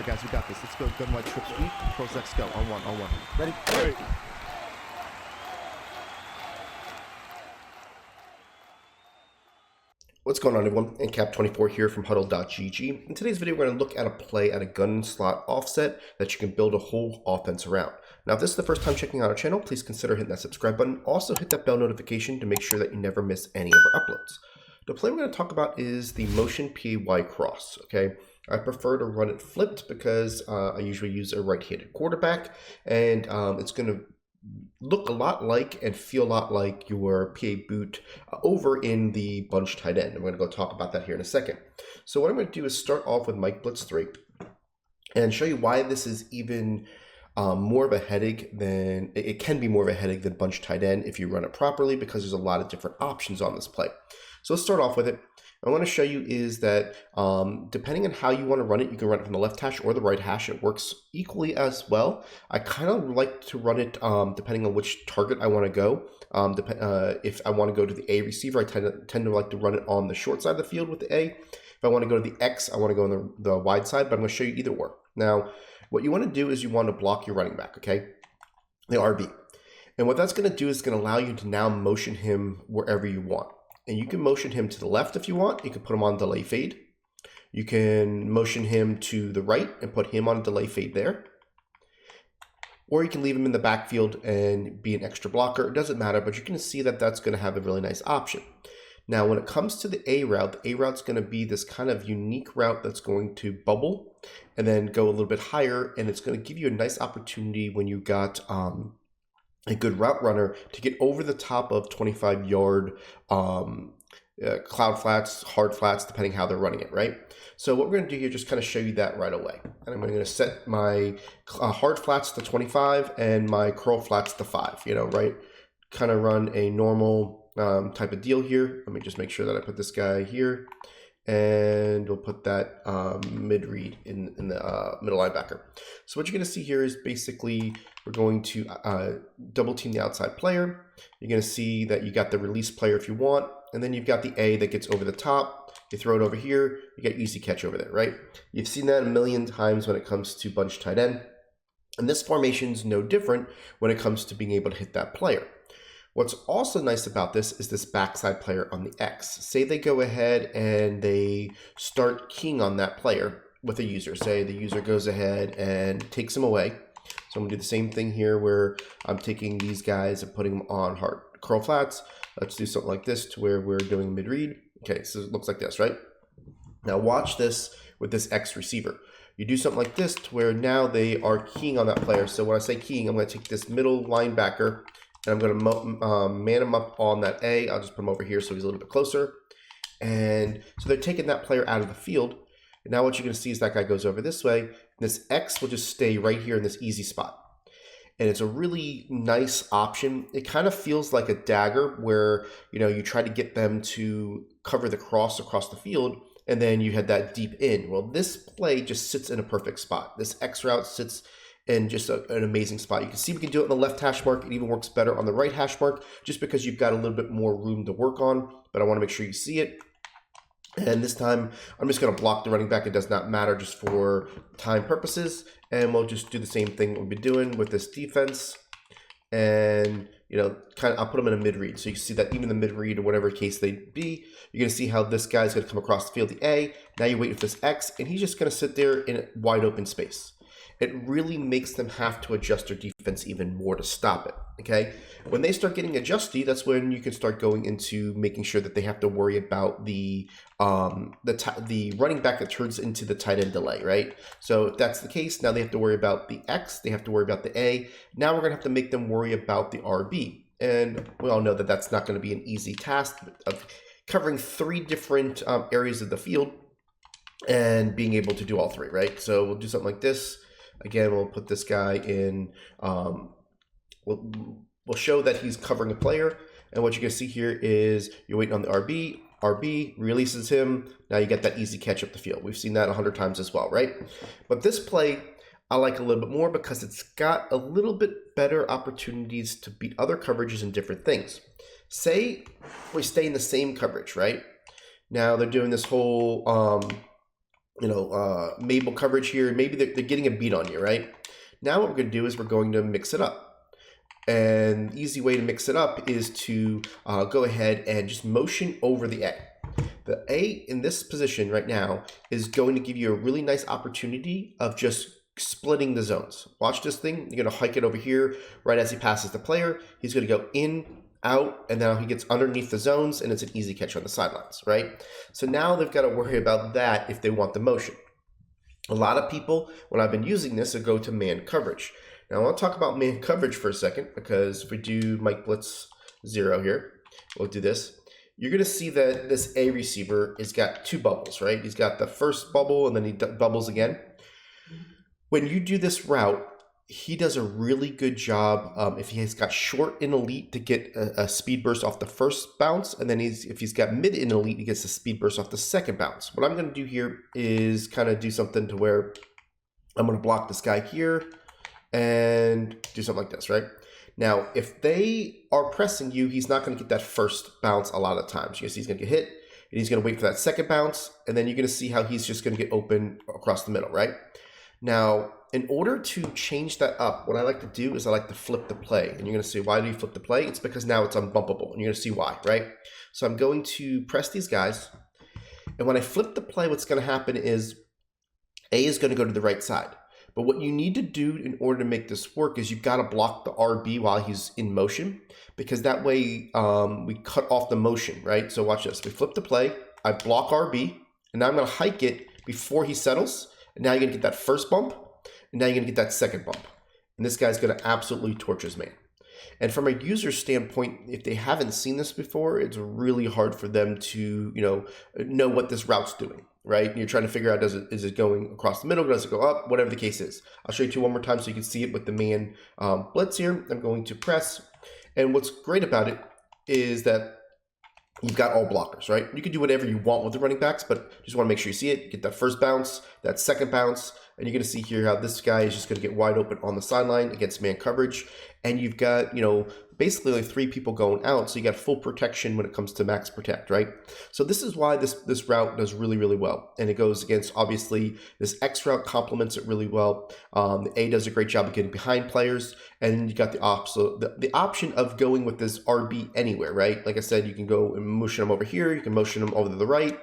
guys, we got this. Let's go. Gun wide trip sweep. Pros X go. On one. Ready? Ready. What's going on, everyone? Cap24 here from HuddleGG. In today's video, we're going to look at a play at a gun slot offset that you can build a whole offense around. Now, if this is the first time checking out our channel, please consider hitting that subscribe button. Also, hit that bell notification to make sure that you never miss any of our uploads. The play we're going to talk about is the motion PAY cross, okay? I prefer to run it flipped because I usually use a right-handed quarterback, and it's going to look a lot like and feel a lot like your PA boot over in the bunch tight end. I'm going to go talk about that here in a second. So what I'm going to do is start off with Mike Blitz 3 and show you why this is even more of a headache than, it can be more of a headache than bunch tight end if you run it properly, because there's a lot of different options on this play. So let's start off with it. I want to show you is that depending on how you want to run it, you can run it from the left hash or the right hash. It works equally as well. I kind of like to run it depending on which target I want to go. If I want to go to the A receiver, I tend to like to run it on the short side of the field with the A. If I want to go to the X, I want to go on the wide side, but I'm going to show you either or. Now, what you want to do is you want to block your running back, okay? The RB. And what that's going to do is going to allow you to now motion him wherever you want. And you can motion him to the left if you want. You can put him on delay fade. You can motion him to the right and put him on delay fade there. Or you can leave him in the backfield and be an extra blocker. It doesn't matter, but you're going to see that that's going to have a really nice option. Now, when it comes to the A route, the A route's going to be this kind of unique route that's going to bubble and then go a little bit higher. And it's going to give you a nice opportunity when you got a good route runner to get over the top of 25-yard cloud flats, hard flats, depending how they're running it, right? So what we're going to do here, just kind of show you that right away. And I'm going to set my hard flats to 25 and my curl flats to 5, right? Kind of run a normal type of deal here. Let me just make sure that I put this guy here. And we'll put that mid-read in the middle linebacker. So what you're going to see here is basically we're going to double team the outside player. You're going to see that you got the release player if you want, and then you've got the A that gets over the top. You throw it over here, you get easy catch over there, right? You've seen that a million times when it comes to bunch tight end. And this formation's no different when it comes to being able to hit that player. What's also nice about this is this backside player on the X. Say they go ahead and they start keying on that player with a user. Say the user goes ahead and takes him away. So I'm going to do the same thing here where I'm taking these guys and putting them on hard curl flats. Let's do something like this to where we're doing mid-read. Okay, so it looks like this, right? Now watch this with this X receiver. You do something like this to where now they are keying on that player. So when I say keying, I'm going to take this middle linebacker and I'm going to man him up on that A. I'll just put him over here so he's a little bit closer. And so they're taking that player out of the field. And now what you're going to see is that guy goes over this way. And this X will just stay right here in this easy spot. And it's a really nice option. It kind of feels like a dagger where, you try to get them to cover the cross across the field. And then you had that deep in. Well, this play just sits in a perfect spot. This X route sits in just an amazing spot. You can see we can do it on the left hash mark. It even works better on the right hash mark just because you've got a little bit more room to work on, but I want to make sure you see it. And this time I'm just going to block the running back. It does not matter just for time purposes. And we'll just do the same thing we've been doing with this defense. And, I'll put them in a mid-read. So you can see that even the mid-read or whatever case they be, you're going to see how this guy's going to come across the field, the A. Now you wait for this X, and he's just going to sit there in a wide open space. It really makes them have to adjust their defense even more to stop it, okay? When they start getting adjusty, that's when you can start going into making sure that they have to worry about the running back that turns into the tight end delay, right? So if that's the case, now they have to worry about the X, they have to worry about the A. Now we're going to have to make them worry about the RB. And we all know that that's not going to be an easy task of covering 3 different areas of the field and being able to do all 3, right? So we'll do something like this. Again, we'll put this guy in, we'll show that he's covering a player. And what you're going to see here is you're waiting on the RB releases him. Now you get that easy catch up the field. We've seen that 100 times as well, right? But this play, I like a little bit more because it's got a little bit better opportunities to beat other coverages and different things. Say we stay in the same coverage, right? Now they're doing this whole Mabel coverage here. Maybe they're getting a beat on you, right? Now what we're going to do is we're going to mix it up. And the easy way to mix it up is to go ahead and just motion over the A. The A in this position right now is going to give you a really nice opportunity of just splitting the zones. Watch this thing. You're going to hike it over here right as he passes the player. He's going to go in, out, and now he gets underneath the zones, and it's an easy catch on the sidelines, right? So now they've got to worry about that if they want the motion. A lot of people, when I've been using this, will go to man coverage. Now I want to talk about man coverage for a second, because if we do Mike Blitz 0 here, we'll do this. You're going to see that this A receiver has got two bubbles, right? He's got the first bubble, and then he bubbles again. When you do this route, he does a really good job if he has got short in elite to get a speed burst off the first bounce, and then if he's got mid in elite, he gets a speed burst off the second bounce. What I'm going to do here is kind of do something to where I'm going to block this guy here and do something like this, right? Now, if they are pressing you, he's not going to get that first bounce a lot of times. You can see he's going to get hit, and he's going to wait for that second bounce, and then you're going to see how he's just going to get open across the middle, right? Now, in order to change that up, what I like to do is I like to flip the play. And you're going to say, why do you flip the play? It's because now it's unbumpable. And you're going to see why, right? So I'm going to press these guys. And when I flip the play, what's going to happen is A is going to go to the right side. But what you need to do in order to make this work is you've got to block the RB while he's in motion. Because that way we cut off the motion, right? So watch this. We flip the play. I block RB. And now I'm going to hike it before he settles. And now you're going to get that first bump, and now you're going to get that second bump. And this guy's going to absolutely torch his man. And from a user standpoint, if they haven't seen this before, it's really hard for them to, know what this route's doing, right? And you're trying to figure out, is it going across the middle? Does it go up? Whatever the case is. I'll show you two one more time so you can see it with the man blitz here. I'm going to press. And what's great about it is that you've got all blockers, right? You can do whatever you want with the running backs, but just want to make sure you see it. Get that first bounce, that second bounce, and you're going to see here how this guy is just going to get wide open on the sideline against man coverage. And you've got, basically like three people going out, so you got full protection when it comes to max protect, right? So this is why this route does really, really well. And it goes against, obviously, this X route complements it really well. The A does a great job of getting behind players, and you got the option of going with this RB anywhere, right? Like I said, you can go and motion them over here, you can motion them over to the right.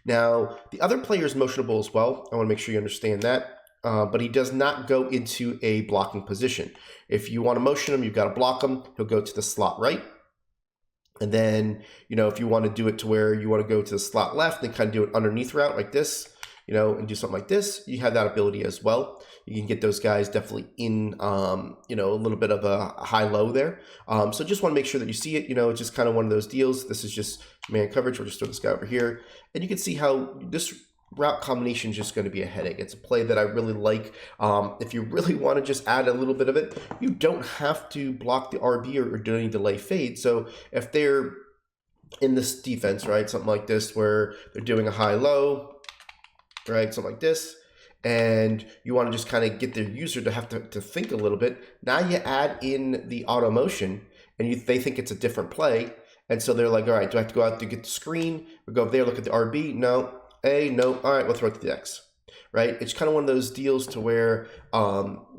Now, the other player is motionable as well. I want to make sure you understand that. But he does not go into a blocking position. If you want to motion him, you've got to block him. He'll go to the slot right. And then, if you want to do it to where you want to go to the slot left and kind of do an underneath route like this, and do something like this, you have that ability as well. You can get those guys definitely in, a little bit of a high-low there. So just want to make sure that you see it. It's just kind of one of those deals. This is just man coverage. We'll just throw this guy over here. And you can see how this route combination is just going to be a headache. It's a play that I really like. If you really want to just add a little bit of it, you don't have to block the RB or do any delay fade. So if they're in this defense, right, something like this where they're doing a high-low, right, something like this, and you want to just kind of get their user to have to think a little bit, now you add in the auto motion, and they think it's a different play, and so they're like, all right, do I have to go out to get the screen? We go over there, look at the RB, no. A, no, all right, we'll throw it to the X, right? It's kind of one of those deals to where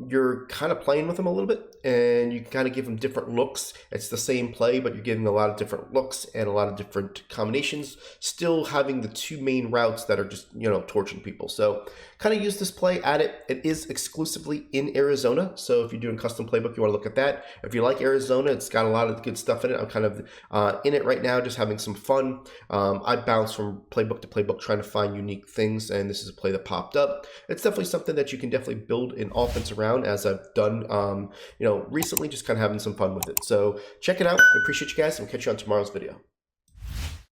you're kind of playing with them a little bit, and you can kind of give them different looks. It's the same play, but you're giving a lot of different looks and a lot of different combinations, still having the two main routes that are just, torching people. So kind of use this play, add it. It is exclusively in Arizona, so if you're doing custom playbook, you want to look at that. If you like Arizona, it's got a lot of good stuff in it. I'm kind of in it right now, just having some fun. I bounce from playbook to playbook trying to find unique things, and this is a play that popped up. It's definitely something that you can definitely build an offense around, as I've done recently, just kind of having some fun with it. So check it out. I appreciate you guys, and we'll catch you on tomorrow's video.